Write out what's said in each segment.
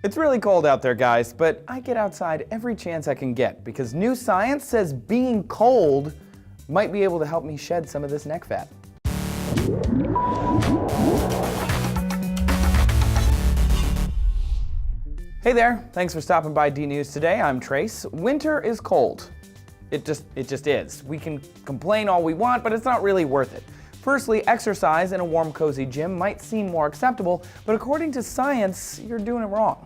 It's really cold out there, guys, but I get outside every chance I can get because new science says being cold might be able to help me shed some of this neck fat. Hey there, thanks for stopping by D-News today. I'm Trace. Winter is cold. It just is. We can complain all we want, but it's not really worth it. Firstly, exercise in a warm, cozy gym might seem more acceptable, but according to science, you're doing it wrong.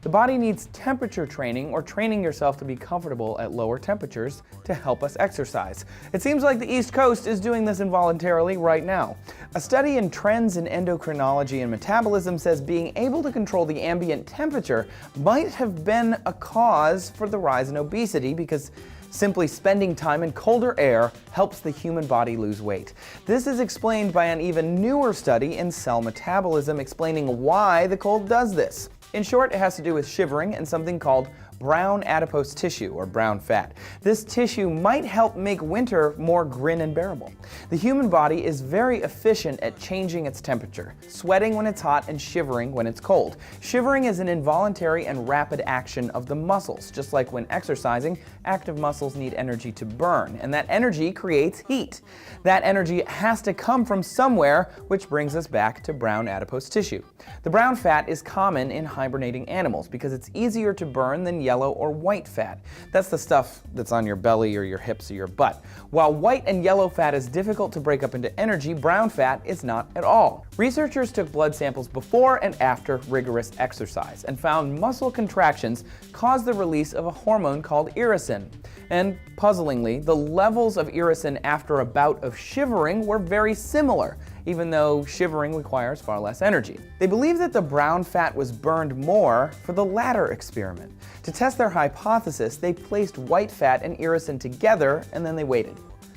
The body needs temperature training or training yourself to be comfortable at lower temperatures to help us exercise. It seems like the East Coast is doing this involuntarily right now. A study in Trends in Endocrinology and Metabolism says being able to control the ambient temperature might have been a cause for the rise in obesity because simply spending time in colder air helps the human body lose weight. This is explained by an even newer study in Cell Metabolism explaining why the cold does this. In short, it has to do with shivering and something called brown adipose tissue, or brown fat. This tissue might help make winter more grin and bearable. The human body is very efficient at changing its temperature, sweating when it's hot and shivering when it's cold. Shivering is an involuntary and rapid action of the muscles. Just like when exercising, active muscles need energy to burn, and that energy creates heat. That energy has to come from somewhere, which brings us back to brown adipose tissue. The brown fat is common in hibernating animals because it's easier to burn than yellow or white fat. That's the stuff that's on your belly or your hips or your butt. While white and yellow fat is difficult to break up into energy, brown fat is not at all. Researchers took blood samples before and after rigorous exercise and found muscle contractions caused the release of a hormone called irisin. And puzzlingly, the levels of irisin after a bout of shivering were very similar, even though shivering requires far less energy. They believe that the brown fat was burned more for the latter experiment. To test their hypothesis, they placed white fat and irisin together and then they waited.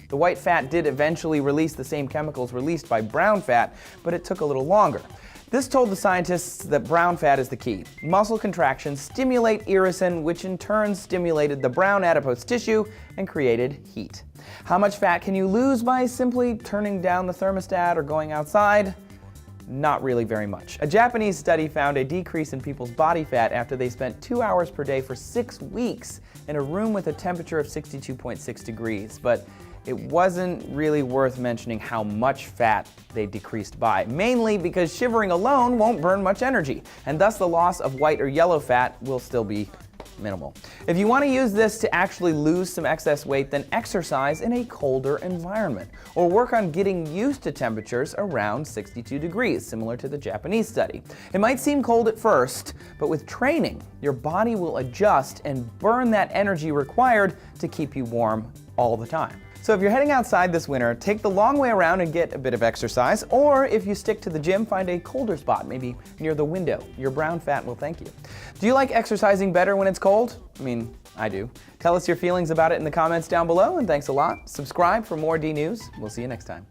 The white fat did eventually release the same chemicals released by brown fat, but it took a little longer. This told the scientists that brown fat is the key. Muscle contractions stimulate irisin, which in turn stimulated the brown adipose tissue and created heat. How much fat can you lose by simply turning down the thermostat or going outside? Not really very much. A Japanese study found a decrease in people's body fat after they spent 2 hours per day for 6 weeks in a room with a temperature of 62.6 degrees, but it wasn't really worth mentioning how much fat they decreased by, mainly because shivering alone won't burn much energy, and thus the loss of white or yellow fat will still be minimal. If you want to use this to actually lose some excess weight, then exercise in a colder environment, or work on getting used to temperatures around 62 degrees, similar to the Japanese study. It might seem cold at first, but with training, your body will adjust and burn that energy required to keep you warm all the time. So if you're heading outside this winter, take the long way around and get a bit of exercise, or if you stick to the gym, find a colder spot, maybe near the window. Your brown fat will thank you. Do you like exercising better when it's cold? I mean, I do. Tell us your feelings about it in the comments down below, and thanks a lot. Subscribe for more D-News. We'll see you next time.